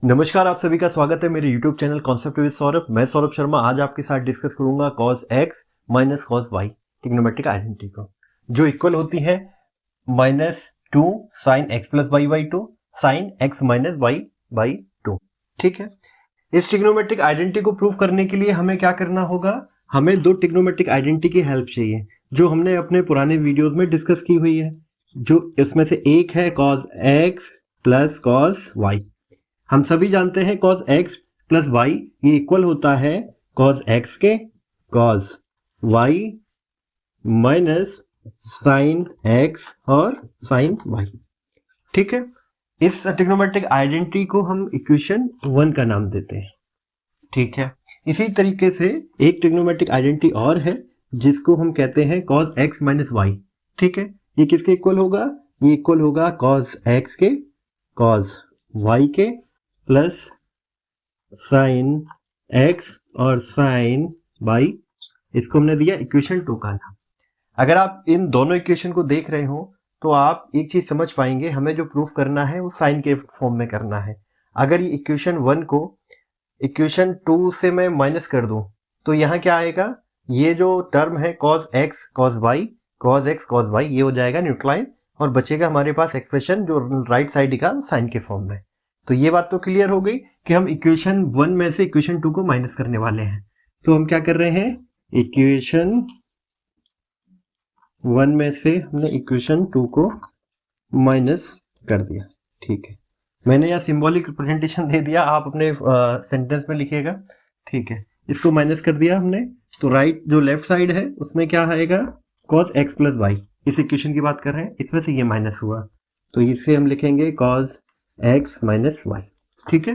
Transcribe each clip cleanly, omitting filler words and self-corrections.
नमस्कार, आप सभी का स्वागत है मेरे YouTube channel concept with Saurabh. मैं सौरभ शर्मा आज आपके साथ डिस्कस करूंगा cos x minus cos y trigonometric identity को, जो इक्वल होती है -2 sin x plus y by 2 sin x minus y by 2। ठीक है, इस ट्रिग्नोमेट्रिक आइडेंटिटी को प्रूव करने के लिए हमें क्या करना होगा, हमें दो ट्रिग्नोमेट्रिक आइडेंटिटी की हेल्प चाहिए जो हमने अपने पुराने वीडियोज में डिस्कस की हुई है। जो इसमें से एक है cos x plus cos y। हम सभी जानते हैं cos x प्लस वाई ये इक्वल होता है cos x के cos y minus sin x और sin y। ठीक है, इस ट्रिग्नोमेट्रिक आइडेंटिटी को हम इक्वेशन 1 का नाम देते हैं। ठीक है, इसी तरीके से एक ट्रिग्नोमेट्रिक आइडेंटिटी और है जिसको हम कहते हैं cos x माइनस y। ठीक है, ये किसके इक्वल होगा, ये इक्वल होगा cos x के cos y के प्लस साइन x और साइन y। इसको हमने दिया इक्वेशन 2 का नाम। अगर आप इन दोनों इक्वेशन को देख रहे हो तो आप एक चीज समझ पाएंगे, हमें जो प्रूफ करना है वो साइन के फॉर्म में करना है। अगर ये इक्वेशन 1 को इक्वेशन 2 से मैं माइनस कर दूं तो यहाँ क्या आएगा, ये जो टर्म है cos x cos y ये हो जाएगा न्यूट्रलाइज और बचेगा हमारे पास एक्सप्रेशन जो राइट साइड का साइन के फॉर्म में। तो ये बात तो क्लियर हो गई कि हम इक्वेशन 1 में से इक्वेशन 2 को माइनस करने वाले हैं। तो हम क्या कर रहे हैं, इक्वेशन 1 में से हमने इक्वेशन 2 को माइनस कर दिया। ठीक है, मैंने यहाँ सिंबॉलिक रिप्रेजेंटेशन दे दिया, आप अपने सेंटेंस में लिखिएगा। ठीक है, इसको माइनस कर दिया हमने तो राइट जो लेफ्ट साइड है उसमें क्या आएगा, cos x प्लस y। इस इक्वेशन की बात कर रहे हैं, इसमें से ये माइनस हुआ तो इसे हम लिखेंगे cos x माइनस y। ठीक है,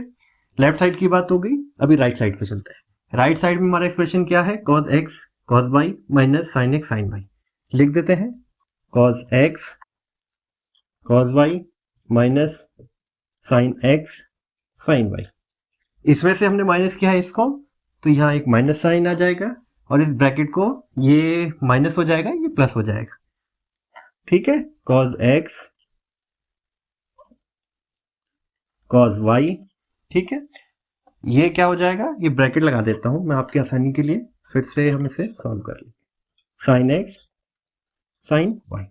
लेफ्ट साइड की बात हो गई। अभी राइट साइड पे चलते हैं। राइट साइड में हमारा एक्सप्रेशन क्या है, cos x cos y minus sin x sin y। लिख देते हैं cos x cos y minus sin x sin y। इसमें से हमने माइनस किया है इसको तो यहाँ एक माइनस साइन आ जाएगा और इस ब्रैकेट को ये माइनस हो जाएगा, ये प्लस हो जाएगा। ठीक है, cos x cos y। ठीक है, ये क्या हो जाएगा, ये ब्रैकेट लगा देता हूं मैं आपकी आसानी के लिए, फिर से हम इसे सॉल्व कर लेंगे। sin x sin y,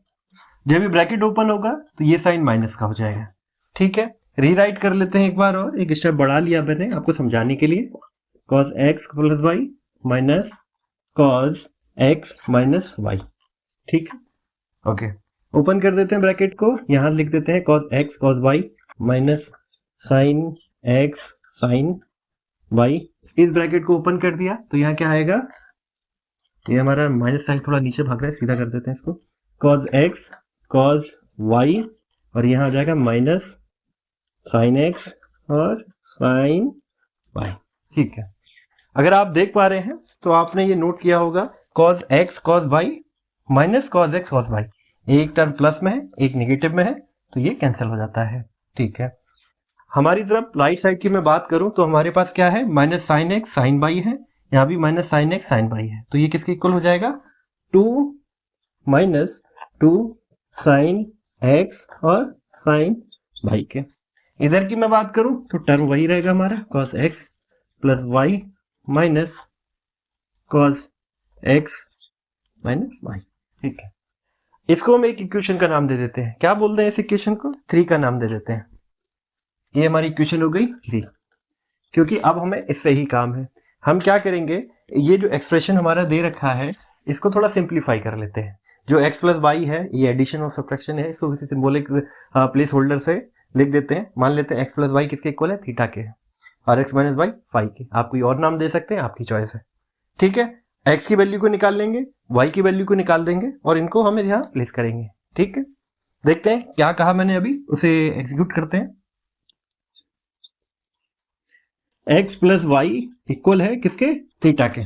जब ये ब्रैकेट ओपन होगा तो ये साइन माइनस का हो जाएगा। ठीक है, रीराइट कर लेते हैं एक बार और, एक स्टेप बढ़ा लिया मैंने आपको समझाने के लिए। cos x plus y minus cos x minus y। ठीक है, ओके, ओपन कर देते हैं ब्रैकेट को, यहां लिख देते हैं cos x cos y minus sin x sin y। इस ब्रैकेट को ओपन कर दिया तो यहाँ क्या आएगा, ये हमारा माइनस साइन थोड़ा नीचे भाग रहा है, सीधा कर देते हैं इसको, cos x cos y और यहाँ आ जाएगा माइनस sin x और sin y। ठीक है, अगर आप देख पा रहे हैं तो आपने ये नोट किया होगा cos x cos y minus cos x cos y, एक टर्म प्लस में है एक नेगेटिव में है तो ये कैंसिल हो जाता है। ठीक है, हमारी तरफ राइट साइड की मैं बात करूं तो हमारे पास क्या है, minus sine x sine y है, यहाँ भी minus sine x sine y है तो ये किसके इक्वल हो जाएगा, 2 माइनस 2 साइन एक्स और साइन बाई के। इधर की मैं बात करूं तो टर्म वही रहेगा हमारा cos x plus y minus cos x minus y. ठीक है, इसको हम एक इक्वेशन का नाम दे देते हैं, क्या बोलते हैं इस इक्वेशन को, 3 का नाम दे देते हैं। ये हमारी इक्वेशन हो गई 3, क्योंकि अब हमें इससे ही काम है। हम क्या करेंगे, ये जो एक्सप्रेशन हमारा दे रखा है इसको थोड़ा सिंप्लीफाई कर लेते हैं। जो x प्लस वाई है ये एडिशन और सब्ट्रैक्शन है, इसको किसी सिंबॉलिक प्लेस होल्डर से लिख देते हैं। मान लेते हैं x प्लस वाई किसके इक्वल है, थीटा के है, और x माइनस वाई फाई के। आप कोई और नाम दे सकते हैं, आपकी चॉइस है। ठीक है, x की वैल्यू को निकाल लेंगे, y की वैल्यू को निकाल देंगे और इनको हम यहाँ प्लेस करेंगे। ठीक है, देखते हैं क्या कहा मैंने अभी, उसे एग्जीक्यूट करते हैं। x प्लस वाई इक्वल है किसके, थीटा के,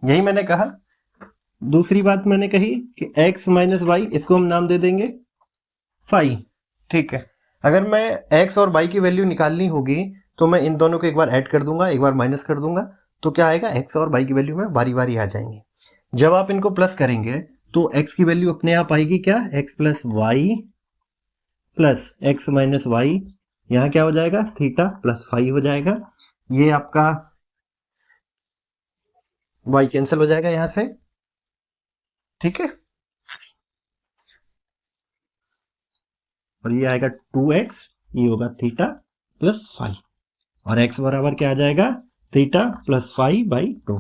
यही मैंने कहा। दूसरी बात मैंने कही कि x माइनस वाई, इसको हम नाम दे देंगे फाई। ठीक है, अगर मैं x और y की वैल्यू निकालनी होगी तो मैं इन दोनों को एक बार ऐड कर दूंगा, एक बार माइनस कर दूंगा, तो क्या आएगा, x और y की वैल्यू में बारी बारी आ जाएंगे। जब आप इनको प्लस करेंगे तो x की वैल्यू अपने आप आएगी क्या, x plus y plus x minus y यहाँ क्या हो जाएगा, थीटा प्लस फाई हो जाएगा। ये आपका y कैंसिल हो जाएगा यहां से, ठीक है, और ये आएगा 2x, ये होगा थीटा प्लस फाई, और x बराबर क्या आ जाएगा, थीटा प्लस फाई बाई 2।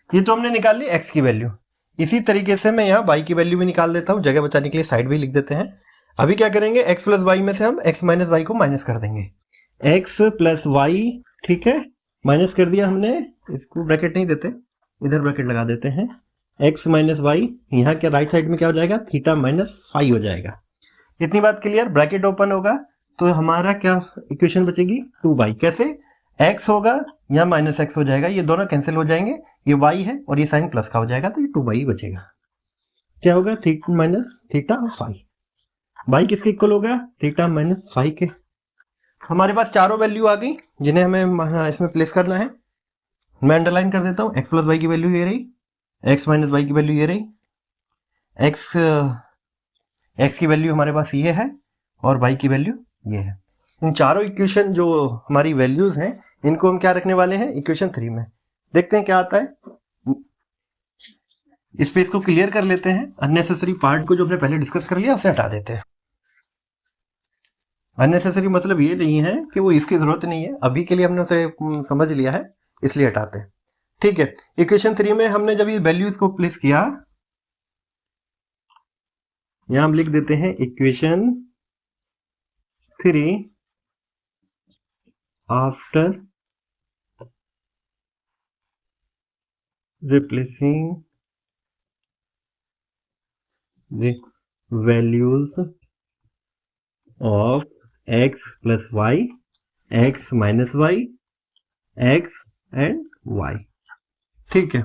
ये तो हमने निकाल ली x की वैल्यू। इसी तरीके से मैं यहाँ y की वैल्यू भी निकाल देता हूँ, जगह बचाने के लिए साइड भी लिख देते हैं। अभी क्या करेंगे, x प्लस वाई में से हम x माइनस वाई को माइनस कर देंगे, x प्लस वाई, ठीक है, माइनस कर दिया हमने, इसको ब्रैकेट नहीं देते, इधर ब्रैकेट लगा देते हैं, x माइनस वाई, यहाँ क्या राइट साइड में क्या हो जाएगा, थीटा माइनस फाई हो जाएगा। इतनी बात क्लियर, ब्रैकेट ओपन होगा तो हमारा क्या इक्वेशन बचेगी, 2y, कैसे, x होगा यहाँ माइनस x हो जाएगा, ये दोनों कैंसिल हो जाएंगे, ये y है और ये साइन प्लस का हो जाएगा, तो ये 2y बचेगा। क्या होगा, थीटा माइनस थीटा और फाई, y किसके इक्वल होगा, थीटा माइनस फाई के। हमारे पास चारों वैल्यू आ गई जिन्हें हमें इसमें प्लेस करना है। मैं अंडरलाइन कर देता हूँ, x प्लस वाई की वैल्यू ये रही, x माइनस वाई की वैल्यू ये रही, x की वैल्यू हमारे पास ये है और y की वैल्यू ये है। इन चारों इक्वेशन जो हमारी वैल्यूज हैं, इनको हम क्या रखने वाले हैं, इक्वेशन 3 में। देखते हैं क्या आता है, इस पे इसको क्लियर कर लेते हैं, अननेसेसरी पार्ट को जो हमने पहले डिस्कस कर लिया उसे हटा देते हैं। अननेसेसरी मतलब ये नहीं है कि वो इसकी जरूरत नहीं है, अभी के लिए हमने उसे समझ लिया है इसलिए हटाते हैं, ठीक है। इक्वेशन 3 में हमने जब ये वैल्यूज को प्लेस किया, यहां हम लिख देते हैं equation 3 after replacing the values of x plus y, x minus y, x and y, ठीक है।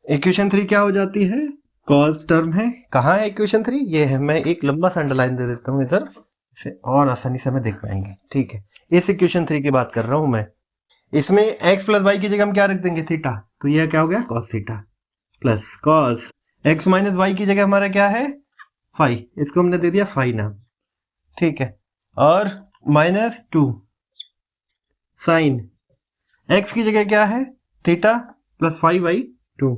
इक्वेशन 3 क्या हो जाती है, कॉस टर्म है, कहाँ है इक्वेशन 3, ये है, मैं एक लंबा सा अंडरलाइन दे देता हूँ इधर, इसे और आसानी से हमें देख पाएंगे, ठीक है। इस इक्वेशन 3 की बात कर रहा हूं मैं, इसमें x प्लस वाई की जगह हम क्या रख देंगे, थीटा, तो यह क्या हो गया, cos theta plus cos x minus y की जगह हमारा क्या है, फाई, इसको हमने दे दिया फाई नाम, ठीक है, और माइनस 2 साइन x की जगह क्या है, theta plus phi by 2,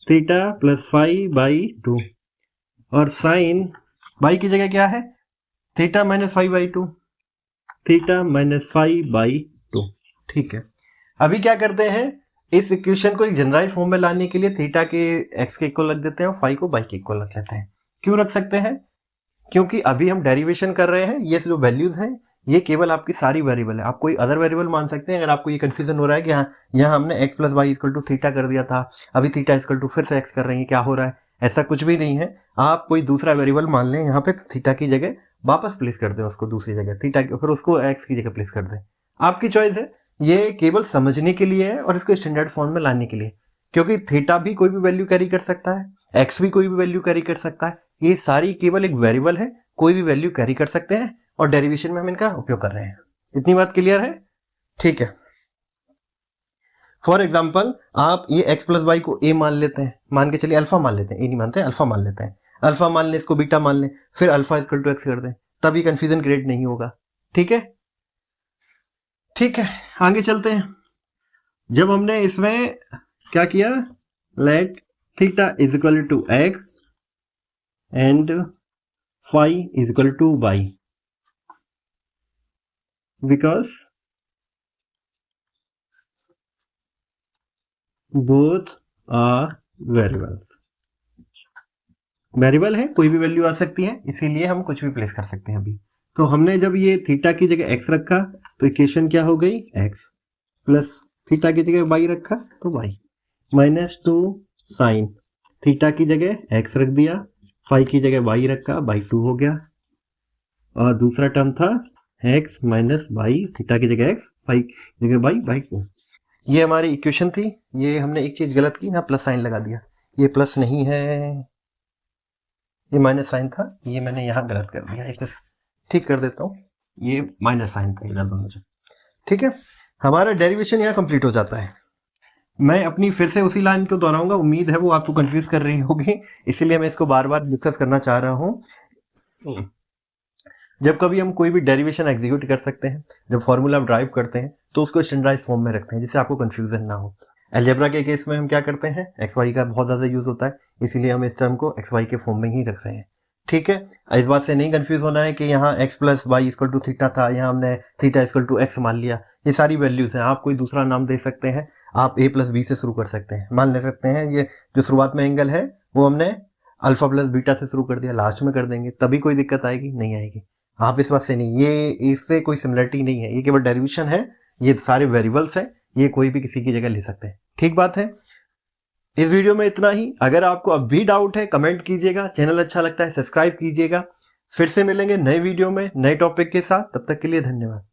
theta plus phi by 2, और साइन y की जगह क्या है, theta minus phi by 2, theta minus phi by 2, ठीक है। अभी क्या करते हैं, इस इक्वेशन को एक जनरलाइज फॉर्म में लाने के लिए थीटा के x के इक्वल रख देते हैं और फाई को y के इक्वल रख लेते हैं। क्यों रख सकते हैं, क्योंकि अभी हम डेरिवेशन कर रहे हैं, ये जो वैल्यूज हैं ये केवल आपकी सारी वेरिएबल है, आप कोई अदर वेरिएबल मान सकते हैं। अगर आपको ये कंफ्यूजन हो रहा है कि यहाँ हमने x plus y equal to theta कर दिया था, अभी थीटा इक्वल टू फिर से x कर रहे हैं, क्या हो रहा है, ऐसा कुछ भी नहीं है। आप कोई दूसरा वेरिएबल मान लें, यहाँ पे थीटा की जगह वापस प्लेस कर दें उसको दूसरी जगह, थीटा फिर उसको x की जगह प्लेस कर दें, आपकी चॉइस है। ये केवल समझने के लिए है और इसको स्टैंडर्ड फॉर्म में लाने के लिए, क्योंकि थीटा भी कोई भी वैल्यू कैरी कर सकता है, एक्स भी कोई भी वैल्यू कैरी कर सकता है, ये सारी केवल एक वेरिएबल है, कोई भी वैल्यू कैरी कर सकते हैं और डेरिवेशन में हम इनका उपयोग कर रहे हैं। इतनी बात क्लियर है, ठीक है। फॉर एग्जाम्पल आप ये x प्लस वाई को a मान लेते हैं, मान के चलिए अल्फा मान लेते हैं, a नहीं मानते, अल्फा मान लेते हैं, अल्फा मान लें, इसको बीटा मान लें, फिर अल्फा इक्वल टू x कर दें, तब ये कंफ्यूजन क्रिएट नहीं होगा, ठीक है। ठीक है, आगे चलते हैं। जब हमने इसमें क्या किया, let theta is equal to x and phi is equal to y, because both are variables, variable है, कोई भी वैल्यू आ सकती है, इसीलिए हम कुछ भी प्लेस कर सकते हैं। अभी तो हमने जब ये थीटा की जगह x रखा तो इक्वेशन क्या हो गई, x प्लस थीटा की जगह y रखा तो y, माइनस 2 साइन थीटा की जगह x रख दिया, फाई की जगह y रखा, बाई 2 हो गया, और दूसरा टर्म था x माइनस वाई, थीटा की जगह x, फाई की जगह y बाई 2। ये हमारी इक्वेशन थी। ये हमने एक चीज गलत की, यहाँ प्लस साइन लगा दिया, ये प्लस नहीं है, ये माइनस साइन था, ये मैंने यहाँ गलत कर दिया, इसे ठीक कर देता हूँ, ये माइनस साइन था इधर दोनों से, ठीक है। हमारा डेरिवेशन यहाँ कंप्लीट हो जाता है। मैं अपनी फिर से उसी लाइन को दोहराऊंगा, उम्मीद है वो आपको कंफ्यूज कर रही होगी, इसीलिए मैं इसको बार बार डिस्कस करना चाह रहा हूँ। जब कभी हम कोई भी डेरिवेशन एग्जीक्यूट कर सकते हैं, जब फॉर्मूला ड्राइव करते हैं तो उसको स्टैंडर्डाइज फॉर्म में रखते हैं जिससे आपको कंफ्यूजन ना हो। अलजेब्रा के केस में हम क्या करते हैं, एक्स वाई का बहुत ज़्यादा यूज होता है, इसीलिए हम इस टर्म को एक्स वाई के फॉर्म में ही रख रहे हैं। ठीक है, इस बात से नहीं कंफ्यूज होना है कि यहाँ x plus y equal to theta था, यहाँ हमने थीटा इक्वल टू एक्स मान लिया। ये सारी वैल्यूज हैं, आप कोई दूसरा नाम दे सकते हैं, आप a प्लस बी से शुरू कर सकते हैं, मान ले सकते हैं ये जो शुरुआत में एंगल है वो हमने अल्फा प्लस बीटा से शुरू कर दिया, लास्ट में कर देंगे, तभी कोई दिक्कत आएगी नहीं आएगी। आप इस बात से नहीं, ये इससे कोई सिमिलरिटी नहीं है, ये केवल डेरिवेशन है, ये सारे वेरिएबल्स हैं, ये कोई भी किसी की जगह ले सकते हैं। ठीक बात है, इस वीडियो में इतना ही। अगर आपको अब भी डाउट है कमेंट कीजिएगा, चैनल अच्छा लगता है सब्सक्राइब कीजिएगा। फिर से मिलेंगे नए वीडियो में नए टॉपिक के साथ, तब तक के लिए धन्यवाद।